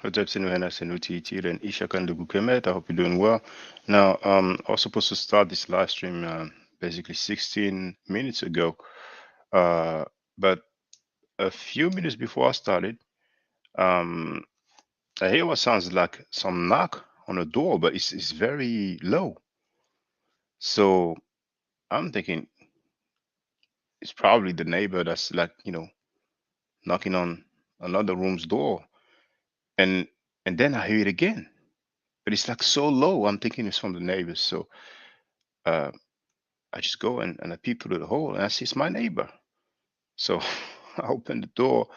Hojab Sinuhena Senuti Tiren Ishakan de Bukemet. I hope you're doing well. Now, I was supposed to start this live stream basically 16 minutes ago. But a few minutes before I started, um, I hear what sounds like some knock on the door, but it's very low. So I'm thinking it's probably the neighbor that's like, knocking on another room's door. And and then I hear it again. But it's like so low. I'm thinking it's from the neighbors. So uh, I just go and I peep through the hole and I see it's my neighbor. So I open the door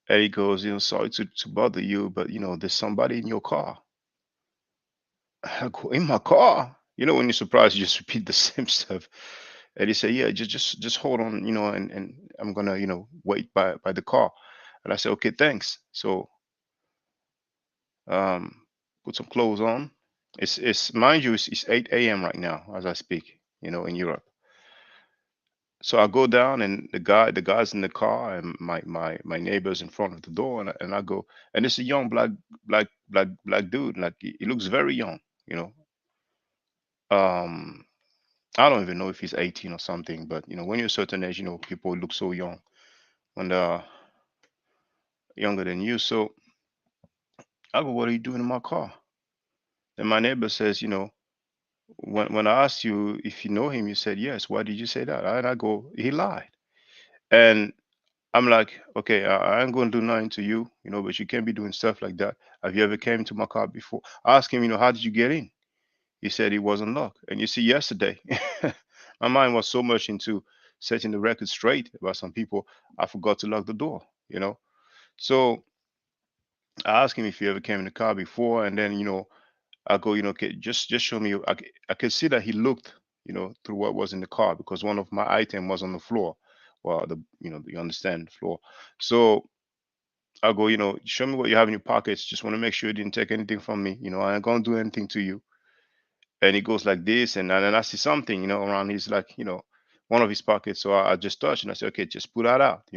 and he goes, sorry to bother you, but there's somebody in your car. I go, in my car? When you're surprised, you just repeat the same stuff. And he said, yeah, just hold on, and I'm gonna, wait by the car. And I said, okay, thanks. So um put some clothes on. It's mind you, it's 8 a.m. right now as I speak, in Europe. So I go down and the guy's in the car and my neighbor's in front of the door and I go and it's a young black dude, like he looks very young, you know. Um I don't even know if he's 18 or something, but when you're a certain age, people look so young when they're younger than you. So I go, what are you doing in my car? And my neighbor says, when I asked you if you know him, you said yes. Why did you say that? And I go, he lied. And I'm like, okay, I ain't gonna do nothing to you, but you can't be doing stuff like that. Have you ever came to my car before? I asked him, how did you get in? He said he wasn't locked. And you see, yesterday, my mind was so much into setting the record straight about some people, I forgot to lock the door, So I asked him if he ever came in the car before, and then, I go, okay, just show me. I could see that he looked, through what was in the car because one of my item was on the floor. Well, you understand the floor. So I go, show me what you have in your pockets. Just want to make sure you didn't take anything from me. I ain't gonna do anything to you. And he goes like this, and then I see something, around his like, one of his pockets. So I just touch and I say, okay, just put that out.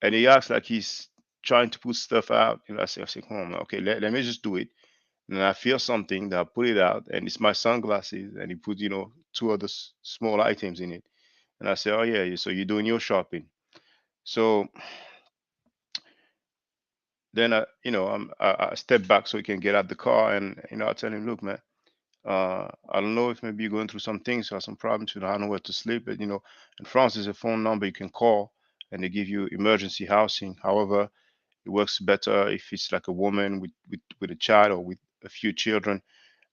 And he acts like he's trying to put stuff out. I say, come on, man. Okay, let me just do it. And I feel something that I put it out, and it's my sunglasses, and he put, two other small items in it. And I say, oh yeah, so you're doing your shopping. So then I step back so he can get out the car, and I tell him, look, man, I don't know if maybe you're going through some things or some problems, I don't know where to sleep, but in France there's a phone number you can call, and they give you emergency housing. However, it works better if it's like a woman with a child or with a few children.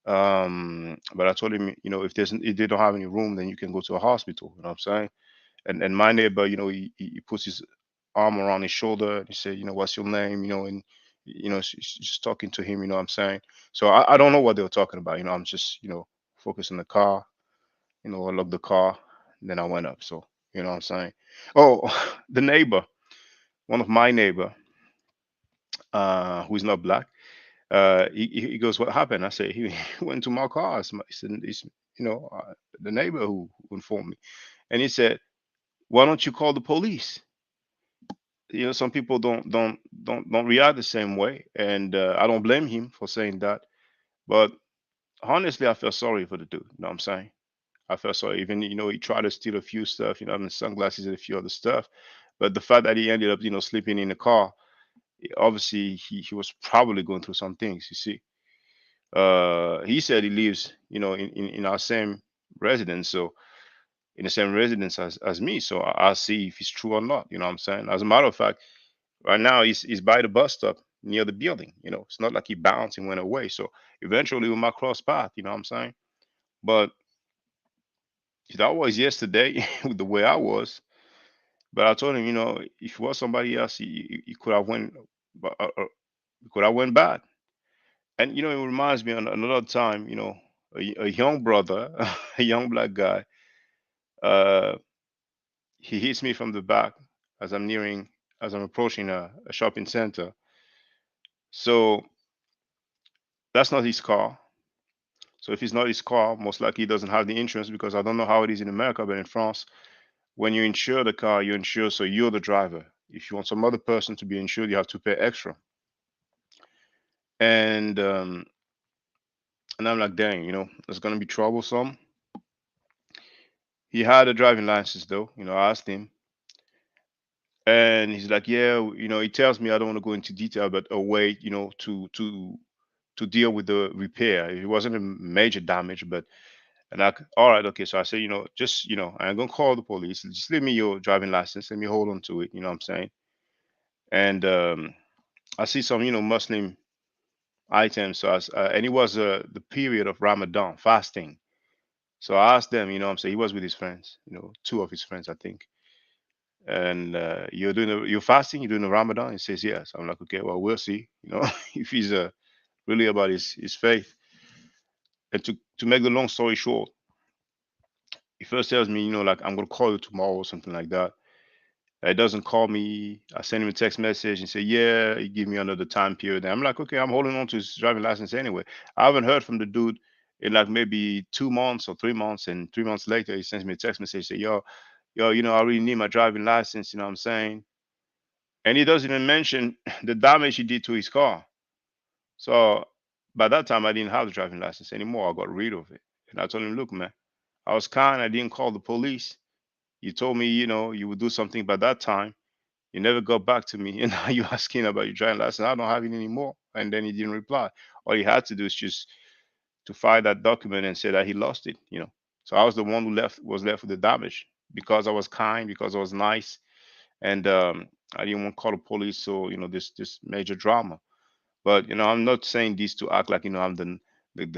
But I told him, if they don't have any room, then you can go to a hospital. You know what I'm saying? And my neighbor, he puts his arm around his shoulder and he said, what's your name? And she's just talking to him. You know what I'm saying? So I don't know what they were talking about. I'm just focused on the car. I locked the car, and then I went up. So you know what I'm saying? Oh, the neighbor, one of my neighbor, who's not black. He goes, what happened? I say, he went to my car. It's the neighbor who informed me. And he said, why don't you call the police? Some people don't react the same way. And I don't blame him for saying that. But honestly, I felt sorry for the dude. You know what I'm saying? I felt sorry. Even he tried to steal a few stuff, the sunglasses and a few other stuff. But the fact that he ended up, sleeping in the car, obviously he was probably going through some things. You see, he said he lives, in our same residence, so in the same residence as me. So I'll see if it's true or not. You know what I'm saying? As a matter of fact, right now he's by the bus stop near the building. It's not like he bounced and went away. So eventually we might cross path. You know what I'm saying? But that was yesterday with the way I was. But I told him, if it was somebody else, he could have went, he could have went bad. And it reminds me on another time, a young brother, a young black guy, uh, he hits me from the back as I'm approaching a shopping center. So that's not his car. So if it's not his car, most likely he doesn't have the insurance, because I don't know how it is in America, but in France, when you insure the car, you insure so you're the driver. If you want some other person to be insured, you have to pay extra. And I'm like, dang, it's gonna be troublesome. He had a driving license though. I asked him, and he's like, yeah, he tells me, I don't want to go into detail, but a way, to deal with the repair. It wasn't a major damage, but and all right, okay. So I said, just I ain't gonna call the police. Just leave me your driving license. Let me hold on to it. You know what I'm saying? And I see some, Muslim items. So and it was the period of Ramadan fasting. So I asked them, what I'm saying, he was with his friends, two of his friends, I think. And you're fasting, you're doing the Ramadan. He says yes. I'm like, okay, well, we'll see. If he's really about his faith. And to make the long story short, he first tells me, like, I'm gonna call you tomorrow or something like that. He doesn't call me. I send him a text message and say, yeah, he give me another time period. And I'm like, okay, I'm holding on to his driving license anyway. I haven't heard from the dude in like maybe 2 months or 3 months. And 3 months later, he sends me a text message, say, yo, I really need my driving license. You know what I'm saying? And he doesn't even mention the damage he did to his car. So by that time, I didn't have the driving license anymore. I got rid of it. And I told him, look, man, I was kind. I didn't call the police. You told me, you would do something by that time. You never got back to me. And now you're asking about your driving license. I don't have it anymore. And then he didn't reply. All he had to do is just to file that document and say that he lost it. So I was the one who was left with the damage, because I was kind, because I was nice, and I didn't want to call the police. So this major drama. But I'm not saying this to act like I'm the like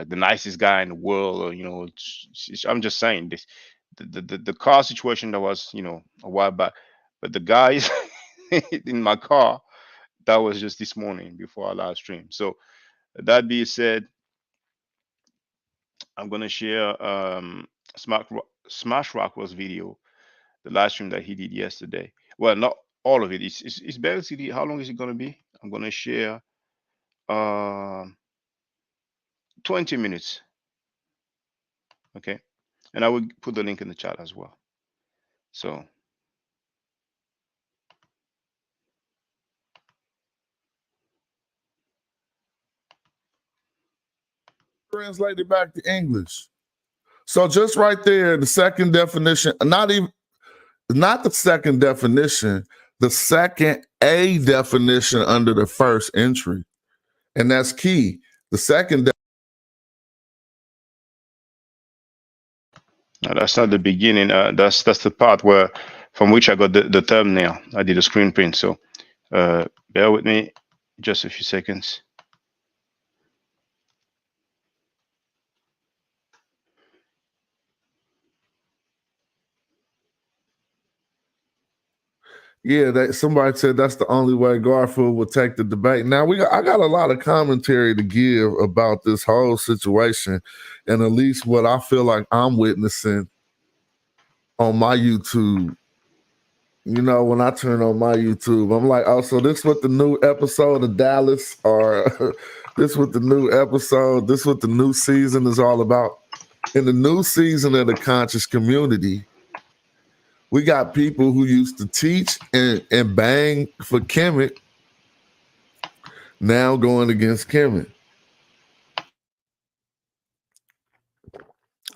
the nicest guy in the world, or I'm just saying this, the car situation that was a while back, but the guys in my car, that was just this morning before our live stream. So that being said, I'm gonna share Smash Rockwell's video, the live stream that he did yesterday. Well, not all of it. It's basically, how long is it gonna be? I'm gonna share um 20 minutes. Okay. And I will put the link in the chat as well. So Translate it back to English. So just right there, the second definition, not the second definition, the second A definition under the first entry. And that's key. The second no, that's not the beginning. That's the part where from which I got the thumbnail. I did a screen print. So bear with me just a few seconds. somebody said that's the only way Garfield would take the debate. Now I got a lot of commentary to give about this whole situation, and at least what I feel like I'm witnessing on my YouTube. When I turn on my YouTube, I'm like, oh, so this what the new episode of Dallas, or this what the new episode, this what the new season is all about. In the new season of the conscious community, we got people who used to teach and bang for Kemet now going against Kemet.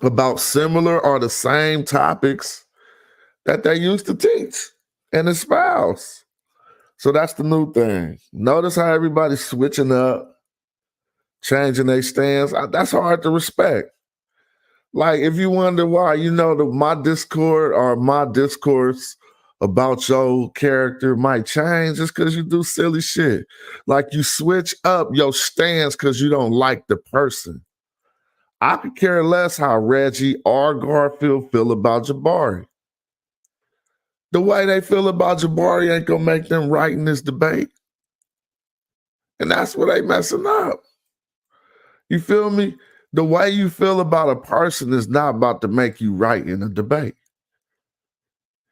about similar or the same topics that they used to teach and espouse. So that's the new thing. Notice how everybody's switching up, changing their stance. That's hard to respect. Like, if you wonder why, my Discord or my discourse about your character might change, it's because you do silly shit. Like, you switch up your stance because you don't like the person. I could care less how Reggie or Garfield feel about Jabari. The way they feel about Jabari ain't gonna make them right in this debate. And that's where they messing up. You feel me? The way you feel about a person is not about to make you right in a debate.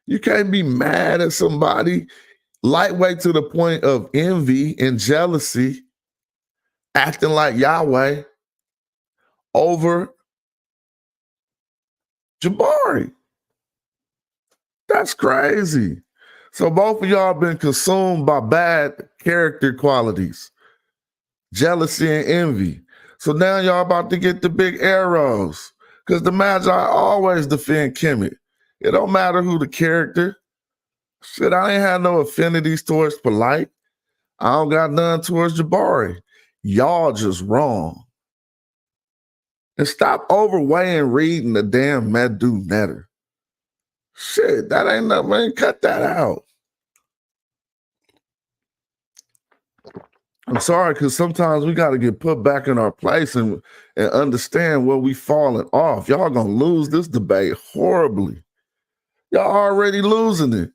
You can't be mad at somebody lightweight to the point of envy and jealousy, acting like Yahweh over Jabari. That's crazy. So both of y'all been consumed by bad character qualities, jealousy and envy. So now y'all about to get the big arrows. Because the Magi always defend Kemet. It don't matter who the character. Shit, I ain't had no affinities towards Polite. I don't got none towards Jabari. Y'all just wrong. And stop overweighing reading the damn Medu Netter. Shit, that ain't nothing, man. Cut that out. I'm sorry, because sometimes we got to get put back in our place and understand where we falling off. Y'all gonna lose this debate horribly. Y'all already losing it.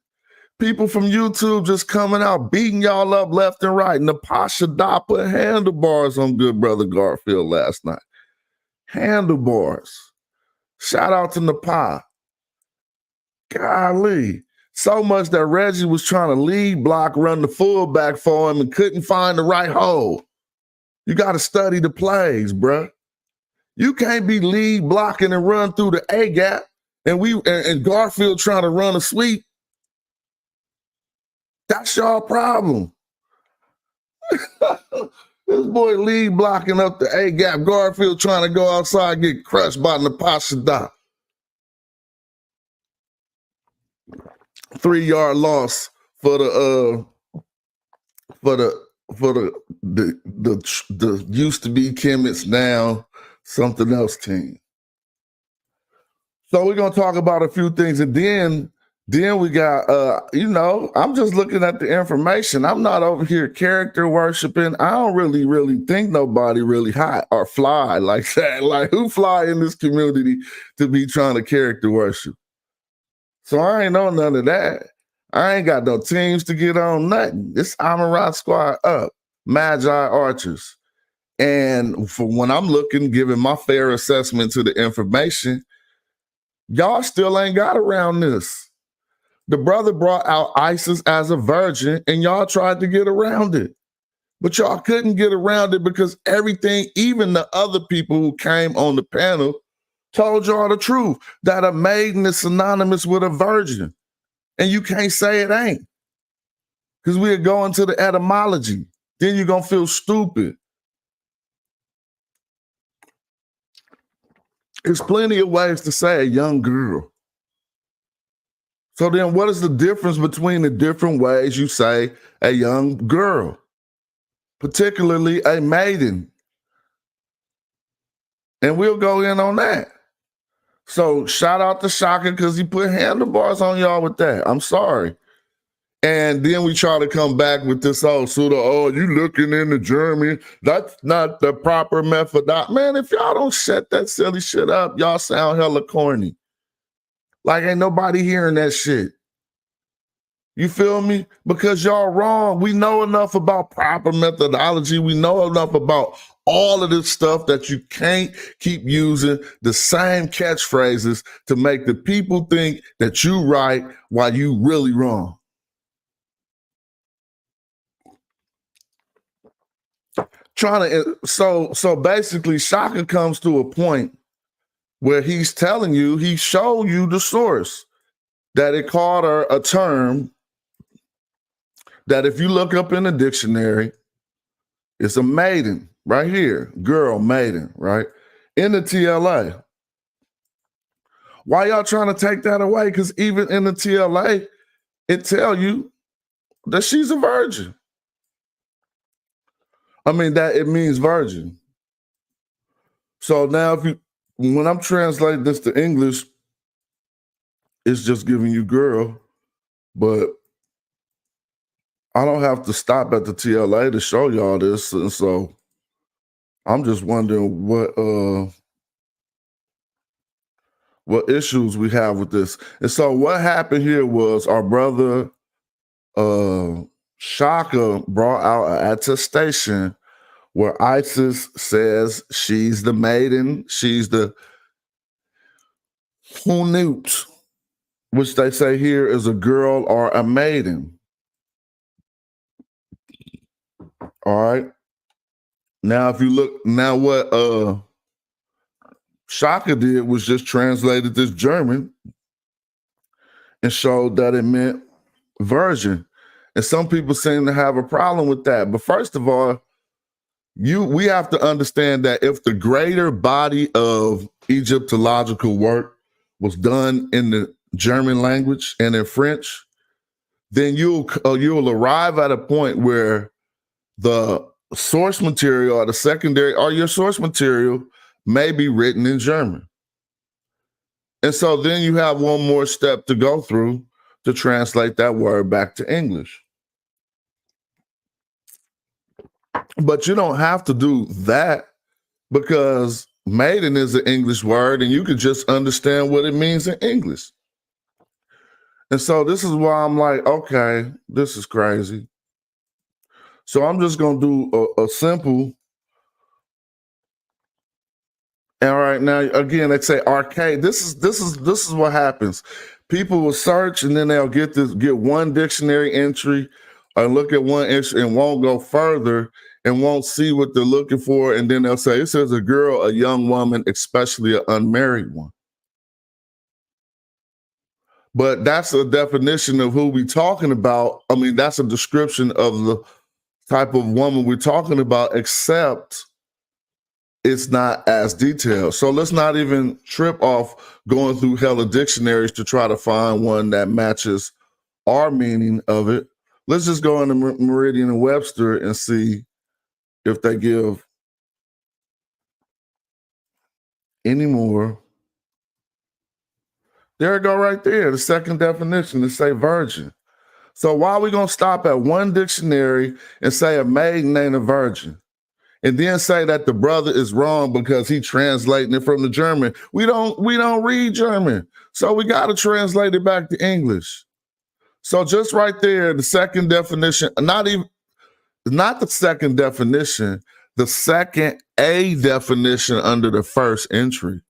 People from YouTube just coming out, beating y'all up left and right. Napasha Da put handlebars on good brother Garfield last night. Handlebars. Shout out to Napa. Golly. So much that Reggie was trying to lead block, run the fullback for him and couldn't find the right hole. You got to study the plays, bruh. You can't be lead blocking and run through the A gap and Garfield trying to run a sweep. That's your problem. This boy lead blocking up the A gap. Garfield trying to go outside, get crushed by Napasha Da. 3-yard loss for the used to be Kemet's now something else team. So we're gonna talk about a few things, and then we got I'm just looking at the information. I'm not over here character worshiping. I don't really think nobody really hot or fly like that. Like, who fly in this community to be trying to character worship? So I ain't know none of that. I ain't got no teams to get on, nothing. This Amarat squad up, Magi Archers. And for when I'm looking, giving my fair assessment to the information, y'all still ain't got around this. The brother brought out Isis as a virgin, and y'all tried to get around it. But y'all couldn't get around it because everything, even the other people who came on the panel, told y'all the truth, that a maiden is synonymous with a virgin. And you can't say it ain't. Because we're going to the etymology. Then you're going to feel stupid. There's plenty of ways to say a young girl. So then what is the difference between the different ways you say a young girl? Particularly a maiden. And we'll go in on that. So shout out to Shaka because he put handlebars on y'all with that. I'm sorry. And then we try to come back with this you looking into Germany. That's not the proper method. Man, if y'all don't shut that silly shit up, y'all sound hella corny. Like, ain't nobody hearing that shit. You feel me? Because y'all wrong. We know enough about proper methodology. We know enough about all of this stuff that you can't keep using the same catchphrases to make the people think that you right while you really wrong. So basically Shaka comes to a point where he's telling you, he showed you the source that it called her a term that if you look up in the dictionary, it's a maiden right here, girl, maiden, right? In the TLA. Why y'all trying to take that away? Because even in the TLA, it tell you that she's a virgin. I mean, that it means virgin. So now when I'm translating this to English, it's just giving you girl, but I don't have to stop at the TLA to show y'all this. And so I'm just wondering what issues we have with this. And so what happened here was our brother Shaka brought out an attestation where ISIS says she's the maiden, she's the hunut, which they say here is a girl or a maiden. All right. Now, if you look, now what Shaka did was just translated this German and showed that it meant virgin. And some people seem to have a problem with that. But first of all, we have to understand that if the greater body of Egyptological work was done in the German language and in French, then you'll arrive at a point where the source material or the secondary or your source material may be written in German. And so then you have one more step to go through to translate that word back to English. But you don't have to do that because maiden is an English word and you can just understand what it means in English. And so this is why I'm like, okay, this is crazy. So I'm just going to do a simple. All right, now again, they say arcade. This is what happens. People will search and then they'll get one dictionary entry or look at one entry and won't go further and won't see what they're looking for. And then they'll say, it says a girl, a young woman, especially an unmarried one. But that's a definition of who we're talking about. I mean, that's a description of the type of woman we're talking about, except it's not as detailed. So let's not even trip off going through hella dictionaries to try to find one that matches our meaning of it. Let's just go into Meridian and Webster and see if they give any more. There it go right there, the second definition to say virgin. So why are we going to stop at one dictionary and say a maiden ain't a virgin? And then say that the brother is wrong because he translating it from the German. We don't read German. So we got to translate it back to English. So just right there, the second definition, not the second definition, the second A definition under the first entry.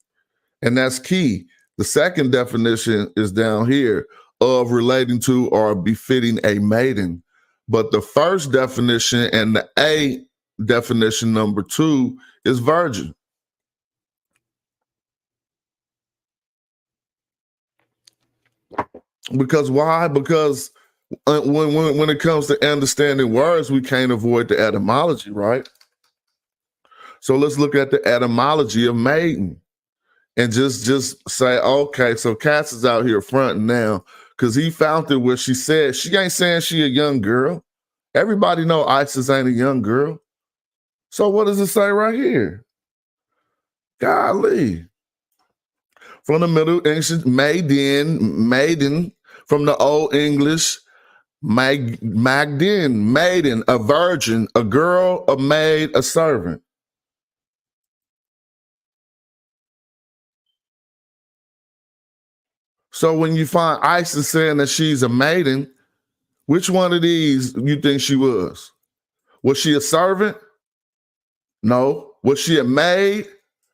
And that's key. The second definition is down here of relating to or befitting a maiden. But the first definition and the A definition number 2 is virgin. Because why? Because when it comes to understanding words, we can't avoid the etymology, right? So let's look at the etymology of maiden and just say, okay, so Cass is out here fronting now because he found it where she said she ain't saying she a young girl. Everybody know Isis ain't a young girl. So what does it say right here? Golly. From the Middle Ancient, maiden, from the Old English, magden, maiden, a virgin, a girl, a maid, a servant. So when you find Isis saying that she's a maiden, which one of these you think she was? Was she a servant? No. Was she a maid?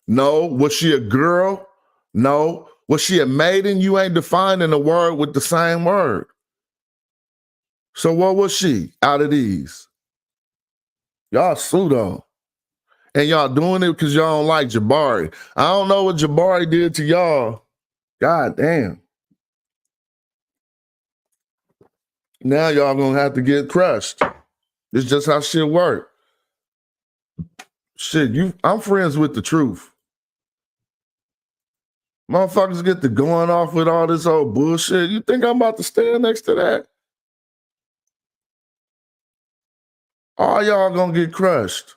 No. Was she a girl? No. Was she a maiden? You ain't defining a word with the same word. So what was she out of these? Y'all pseudo. And y'all doing it because y'all don't like Jabari. I don't know what Jabari did to y'all. God damn. Now y'all gonna have to get crushed. It's just how shit work. Shit, I'm friends with the truth. Motherfuckers get to going off with all this old bullshit. You think I'm about to stand next to that? All y'all gonna get crushed.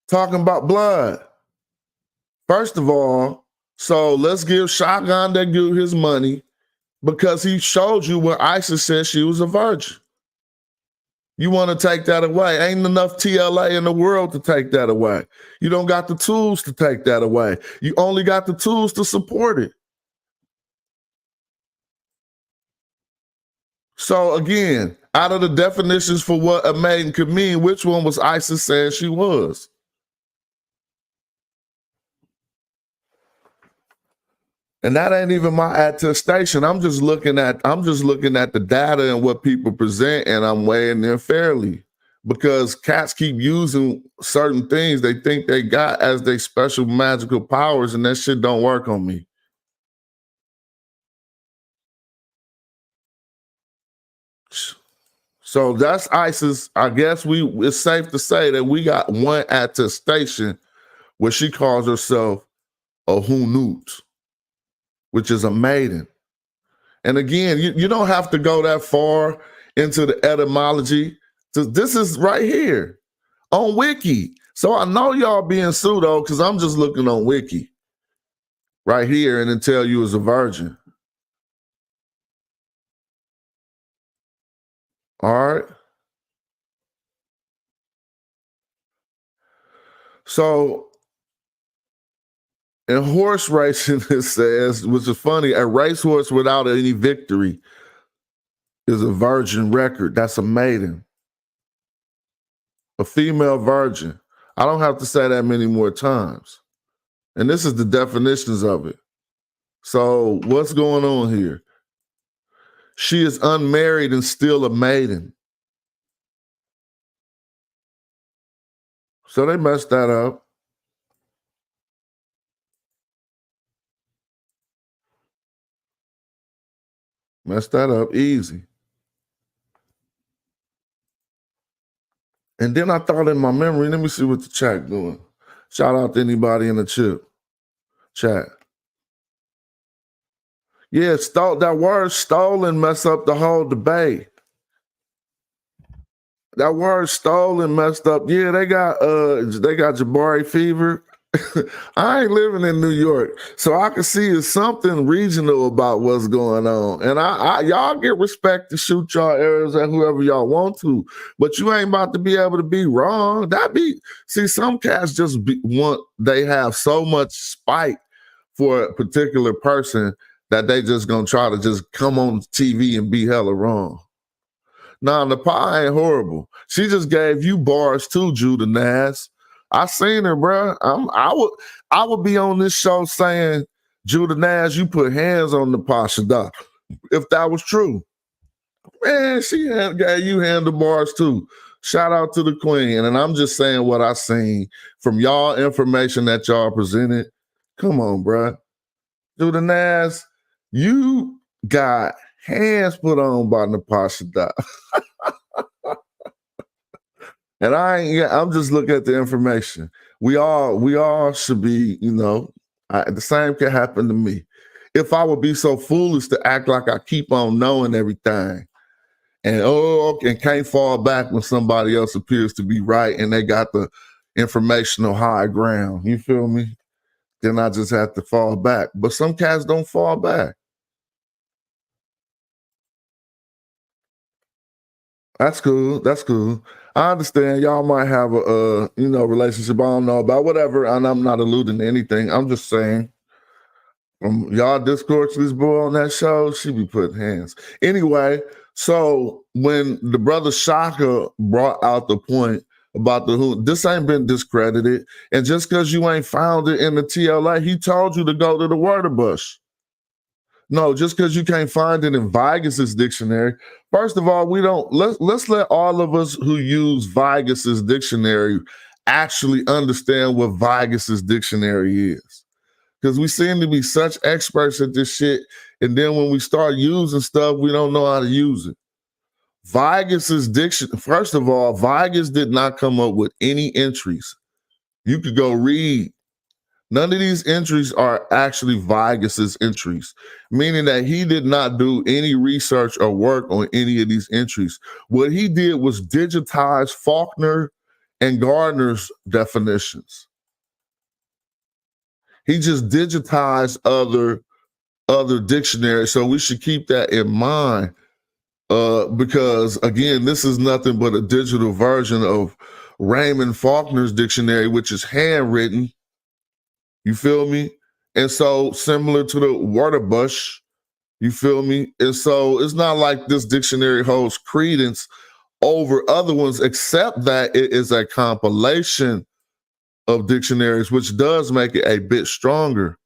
Talking about blood. First of all, so let's give Shotgun that dude his money because he showed you when ISIS said she was a virgin. You want to take that away. Ain't enough TLA in the world to take that away. You don't got the tools to take that away. You only got the tools to support it. So again, out of the definitions for what a maiden could mean, which one was ISIS saying she was? And that ain't even my attestation. I'm just looking at the data and what people present, and I'm weighing them fairly. Because cats keep using certain things they think they got as their special magical powers, and that shit don't work on me. So that's ISIS. I guess it's safe to say that we got one attestation where she calls herself a hunut, which is a maiden. And again, you don't have to go that far into the etymology. This is right here on Wiki. So I know y'all being pseudo because I'm just looking on Wiki right here and it tell you as a virgin. All right. So in horse racing, it says, which is funny, a racehorse without any victory is a virgin record. That's a maiden. A female virgin. I don't have to say that many more times. And this is the definitions of it. So what's going on here? She is unmarried and still a maiden. So they messed that up. Messed that up easy. And then I thought in my memory, let me see what the chat doing. Shout out to anybody in the chat. Yeah, that word stolen messed up the whole debate. That word stolen messed up. Yeah, they got Jabari fever. I ain't living in New York, so I can see it's something regional about what's going on. And I y'all get respect to shoot y'all arrows at whoever y'all want to, but you ain't about to be able to be wrong. Some cats just they have so much spite for a particular person that they just gonna try to just come on TV and be hella wrong. Nah, the pie ain't horrible. She just gave you bars too, Judah Nass. I seen her, bro. I would be on this show saying, Judah Nass, you put hands on the Pasha if that was true. Man, she gave you handlebars too. Shout out to the queen. And I'm just saying what I seen from y'all information that y'all presented. Come on, bro. Judah Nass, you got hands put on by Natasha Dot. And I'm just looking at the information. We all should be, the same can happen to me. If I would be so foolish to act like I keep on knowing everything and can't fall back when somebody else appears to be right and they got the informational high ground. You feel me? Then I just have to fall back. But some cats don't fall back. That's cool. That's cool. I understand y'all might have a relationship I don't know about, whatever, and I'm not alluding to anything. I'm just saying from y'all discourse to this boy on that show, she be putting hands. Anyway, so when the brother Shaka brought out the point about this ain't been discredited, and just because you ain't found it in the TLA, he told you to go to the word bush. No, just because you can't find it in Vigas's dictionary. First of all, let's let all of us who use Vigas's dictionary actually understand what Vigas's dictionary is. Because we seem to be such experts at this shit. And then when we start using stuff, we don't know how to use it. Vigas's dictionary, first of all, Vigas did not come up with any entries. You could go read None of these entries are actually Vigus's entries, meaning that he did not do any research or work on any of these entries. What he did was digitize Faulkner and Gardner's definitions. He just digitized other dictionaries. So we should keep that in mind. Because again, this is nothing but a digital version of Raymond Faulkner's dictionary, which is handwritten. You feel me? And so similar to the Wörterbuch, you feel me? And so it's not like this dictionary holds credence over other ones, except that it is a compilation of dictionaries, which does make it a bit stronger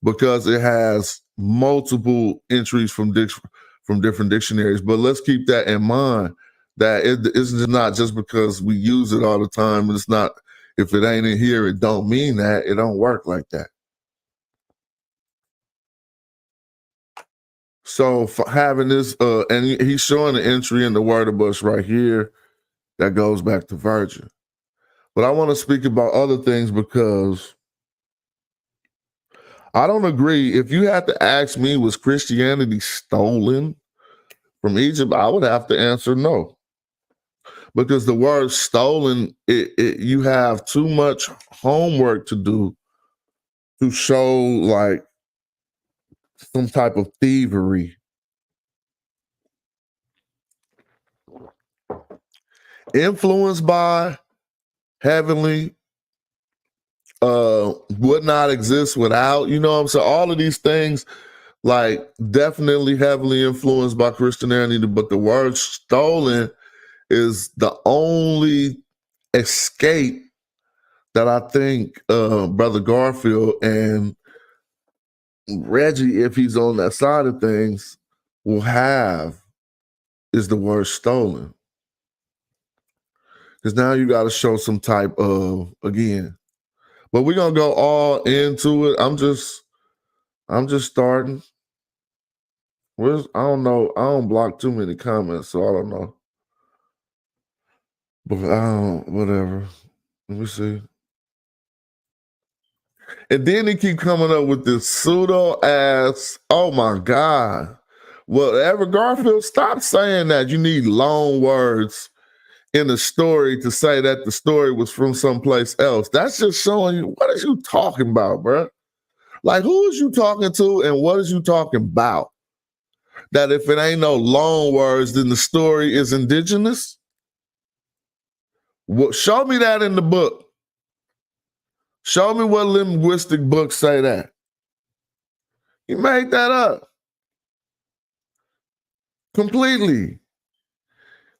because it has multiple entries from different dictionaries. But let's keep that in mind, that it's not just because we use it all the time. It's not, if it ain't in here, it don't mean that. It don't work like that. So for having this, and he's showing the entry in the Wörterbuch right here that goes back to Virgin. But I want to speak about other things because I don't agree. If you had to ask me, was Christianity stolen from Egypt? I would have to answer no. Because the word stolen, you have too much homework to do to show like some type of thievery. Influenced by heavenly, would not exist without, you know what I'm saying? All of these things, like definitely heavily influenced by Christianity, but the word stolen is the only escape that I think Brother Garfield and Reggie, if he's on that side of things, will have is the word stolen. Because now you got to show some type of, again, but we're gonna go all into it. I'm just starting. I don't know. I don't block too many comments, so I don't know. But I don't, whatever. Let me see. And then he keep coming up with this pseudo ass. Oh my God. Whatever, Garfield, stop saying that. You need long words in a story to say that the story was from someplace else. That's just showing you, what is you talking about, bro? Like, who is you talking to and what is you talking about? That if it ain't no long words, then the story is indigenous? Well, show me that in the book. Show me what linguistic books say that. You made that up. Completely.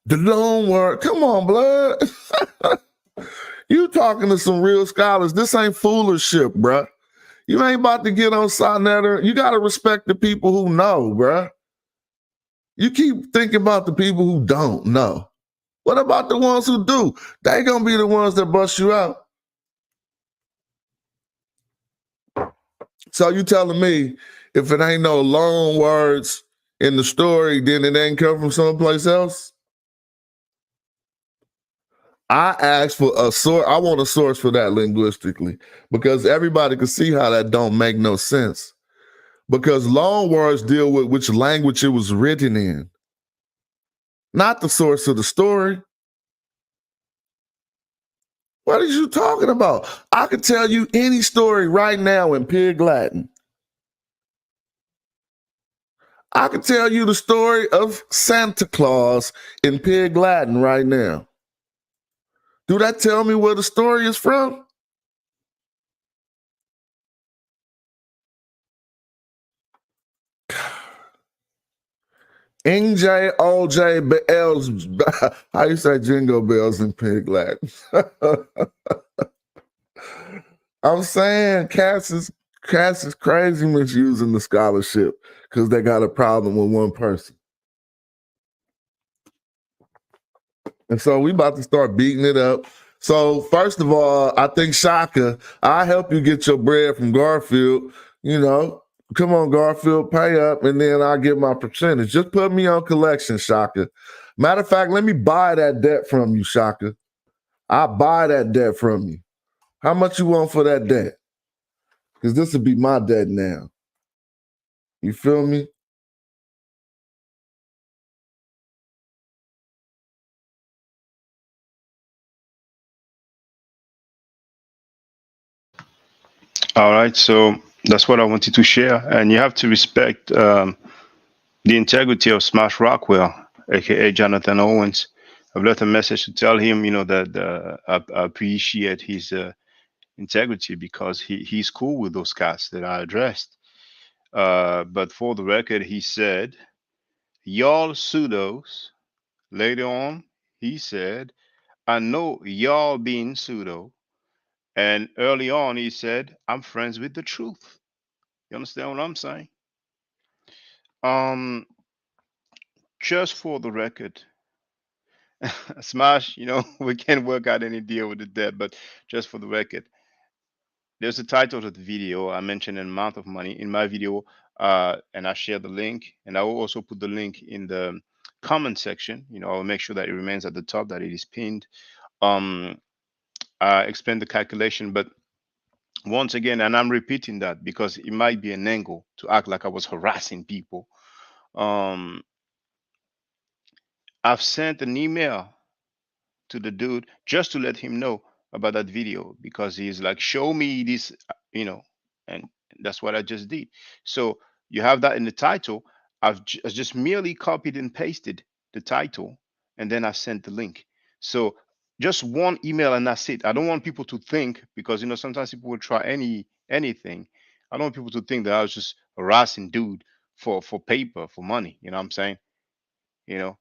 The long word. Come on, blood. You talking to some real scholars. This ain't foolership, bruh. You ain't about to get on Sonetter. You got to respect the people who know, bruh. You keep thinking about the people who don't know. What about the ones who do? They gonna be the ones that bust you out. So you telling me if it ain't no long words in the story, then it ain't come from someplace else? I asked for a source. I want a source for that linguistically because everybody can see how that don't make no sense. Because long words deal with which language it was written in, not the source of the story. What are you talking about? I could tell you any story right now in Pig Latin. I could tell you the story of Santa Claus in Pig Latin right now. Do that tell me where the story is from? NJ, OJ, Bells. How you say jingle bells in Pig Latin? I'm saying Cass is crazy misusing the scholarship because they got a problem with one person. And so we about to start beating it up. So first of all, I think Shaka, I help you get your bread from Garfield. You know, come on, Garfield, pay up, and then I'll get my percentage. Just put me on collection, Shaka. Matter of fact, let me buy that debt from you, Shaka. I'll buy that debt from you. How much you want for that debt? because this would be my debt now. You feel me? All right, so that's what I wanted to share, and you have to respect the integrity of Smash Rockwell, aka Jonathan Owens. I've left a message to tell him, that I appreciate his integrity because he's cool with those cats that I addressed. But for the record, he said, "Y'all pseudos." Later on, he said, "I know y'all being pseudo." And early on, he said, "I'm friends with the truth." You understand what I'm saying? Um, just for the record, Smash, we can't work out any deal with the debt, but just for the record, there's a title to the video. I mentioned an amount of money in my video, and I share the link, and I will also put the link in the comment section. I'll make sure that it remains at the top, that it is pinned. Um, I explained the calculation, but once again, and I'm repeating that because it might be an angle to act like I was harassing people. Um, I've sent an email to the dude just to let him know about that video because he's like, show me this, and that's what I just did. So you have that in the title. I just merely copied and pasted the title, and then I sent the link. So just one email and that's it. I don't want people to think, because sometimes people will try anything. I don't want people to think that I was just harassing dude for paper, for money. You know what I'm saying? You know,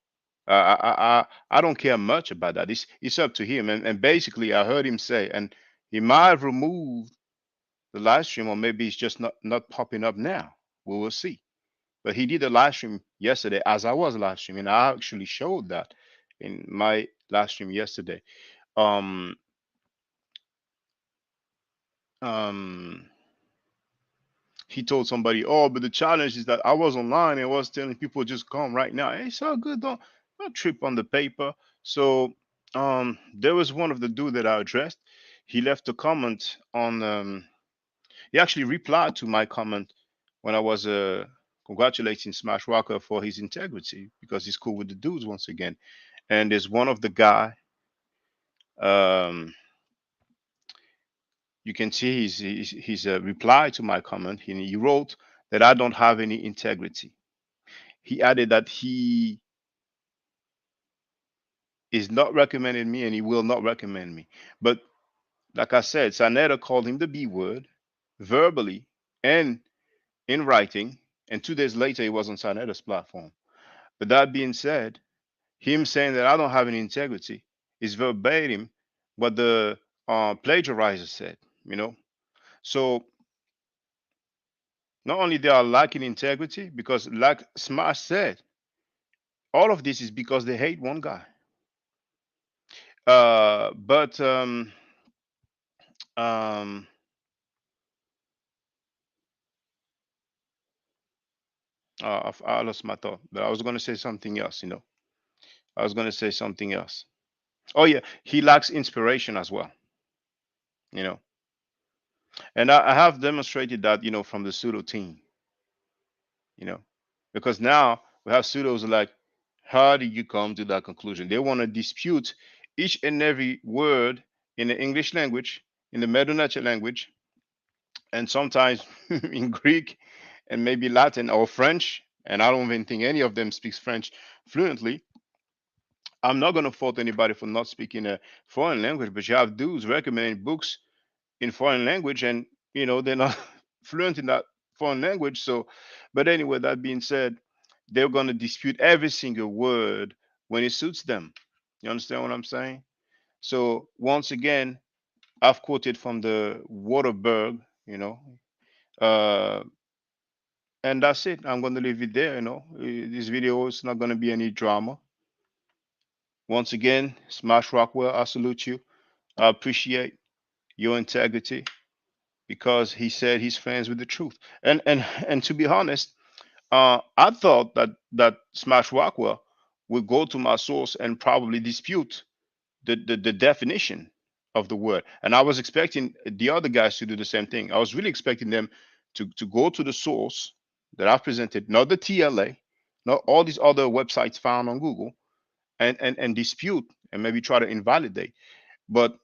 I don't care much about that. It's up to him. And basically, I heard him say, and he might have removed the live stream, or maybe it's just not popping up now. We will see. But he did a live stream yesterday as I was live streaming. I actually showed that in my live stream yesterday. Um, um, he told somebody, "Oh, but the challenge is that I was online and I was telling people just come right now." Hey, it's all good. Don't trip on the paper. So there was one of the dude that I addressed. He left a comment on. He actually replied to my comment when I was congratulating Smash Rocker for his integrity because he's cool with the dudes once again. And there's one of the guy. Um, you can see his reply to my comment. He wrote that I don't have any integrity. He added that he is not recommending me and he will not recommend me. But like I said, Sanetta called him the B word verbally and in writing. And 2 days later, he was on Sanetta's platform. But that being said, him saying that I don't have any integrity is verbatim what the plagiarizer said, you know? So not only they are lacking integrity, because like Smash said, all of this is because they hate one guy. But um, I lost my thought, but I was going to say something else. I was going to say something else. Oh yeah, he lacks inspiration as well. You know, and I have demonstrated that. From the pseudo team. You know, because now we have pseudos like, how did you come to that conclusion? They want to dispute each and every word in the English language, in the Medo Nature language, and sometimes in Greek and maybe Latin or French. And I don't even think any of them speaks French fluently. I'm not going to fault anybody for not speaking a foreign language, but you have dudes recommending books in foreign language, and they're not fluent in that foreign language. So, but anyway, that being said, they're going to dispute every single word when it suits them. You understand what I'm saying? So once again, I've quoted from the Waterberg, uh, and that's it. I'm going to leave it there. This video is not going to be any drama. Once again, Smash Rockwell, I salute you. I appreciate your integrity because he said he's friends with the truth. And to be honest, I thought that Smash Rockwell would go to my source and probably dispute the definition of the word. And I was expecting the other guys to do the same thing. I was really expecting them to go to the source that I've presented, not the TLA, not all these other websites found on Google, and dispute and maybe try to invalidate. But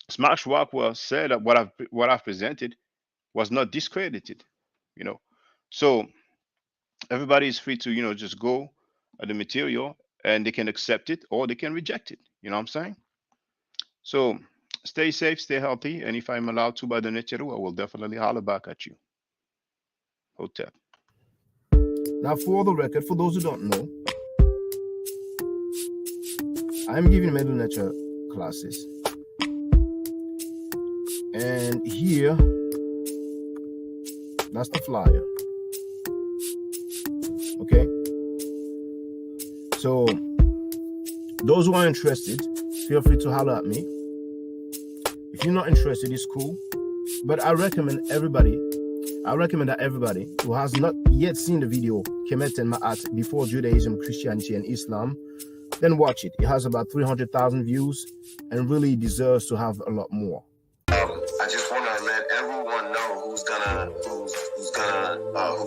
Smash Rockwell said that what I've presented was not discredited, you know. So everybody is free to, just go at the material and they can accept it or they can reject it. You know what I'm saying? So stay safe, stay healthy, and if I'm allowed to by the Neteru, I will definitely holler back at you. Hotep. Now, for the record, for those who don't know, I'm giving middle nature classes. And here, that's the flyer. Okay? So, those who are interested, feel free to holler at me. If you're not interested, it's cool. But I recommend that everybody who has not yet seen the video, Kemet and Ma'at, Before Judaism, Christianity, and Islam, then watch it. It has about 300,000 views and really deserves to have a lot more. I just want to let everyone know who's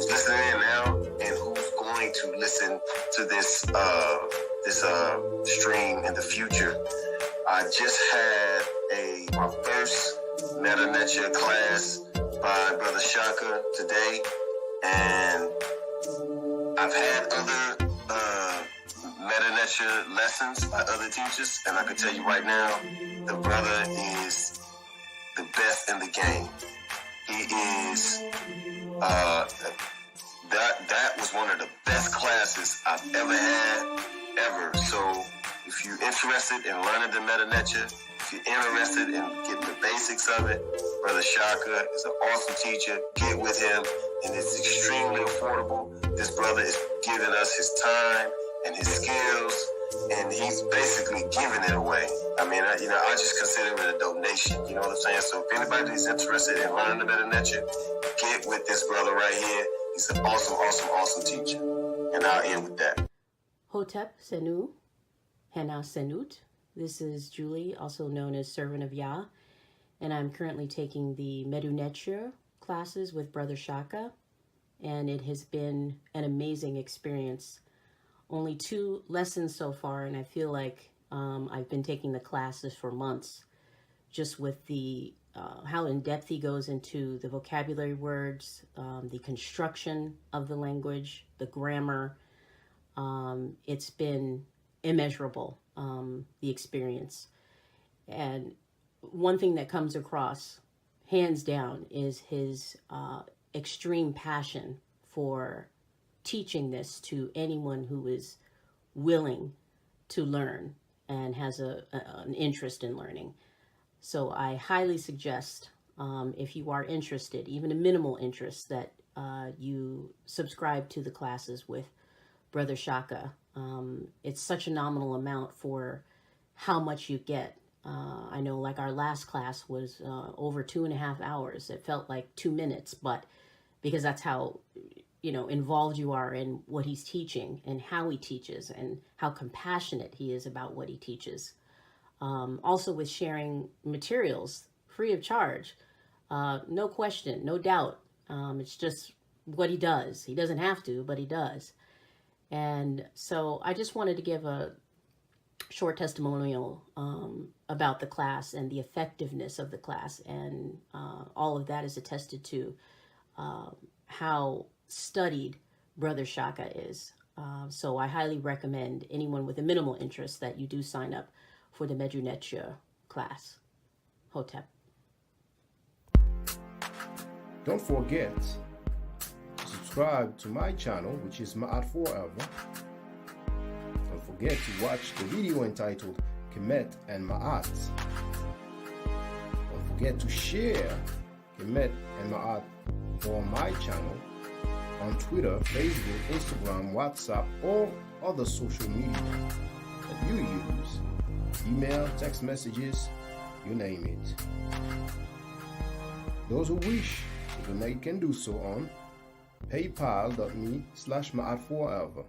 listening in now and who's going to listen to this stream in the future. I just had my first Meta Nature class by Brother Shaka today, and I've had other Meta Nature lessons by other teachers, and I can tell you right now, the brother is the best in the game. He is that was one of the best classes I've ever had ever. So if you're interested in learning the Meta Nature, if you're interested in getting the basics of it, Brother Shaka is an awesome teacher. Get with him, and it's extremely affordable. This brother is giving us his time and his skills, and he's basically giving it away. I mean, I just consider it a donation. You know what I'm saying? So if anybody's interested in learning the Meta Nature, get with this brother right here. He's an awesome, awesome, awesome teacher. And I'll end with that. Hotep Senu, Hena Senut. This is Julie, also known as Servant of Yah, and I'm currently taking the Medu Neture classes with Brother Shaka, and it has been an amazing experience. Only 2 lessons so far, and I feel like I've been taking the classes for months, just with the how in depth he goes into the vocabulary words, the construction of the language, the grammar. It's been immeasurable, the experience. And one thing that comes across, hands down, is his extreme passion for teaching this to anyone who is willing to learn and has an interest in learning. So I highly suggest, if you are interested, even a minimal interest, that you subscribe to the classes with Brother Shaka. It's such a nominal amount for how much you get. I know, like, our last class was over 2.5 hours. It felt like 2 minutes, but because that's how involved you are in what he's teaching and how he teaches and how compassionate he is about what he teaches. Also with sharing materials free of charge, no question, no doubt. It's just what he does. He doesn't have to, but he does. And so I just wanted to give a short testimonial about the class and the effectiveness of the class. And all of that is attested to how studied Brother Shaka is. So I highly recommend anyone with a minimal interest that you do sign up for the Medu Neture class. Hotep. Don't forget to subscribe to my channel, which is Ma'at Forever. Don't forget to watch the video entitled Kemet and Ma'at. Don't forget to share Kemet and Ma'at on my channel on Twitter, Facebook, Instagram, WhatsApp, or other social media that you use. Email, text messages, you name it. Those who wish to donate can do so on paypal.me/ma'atforever.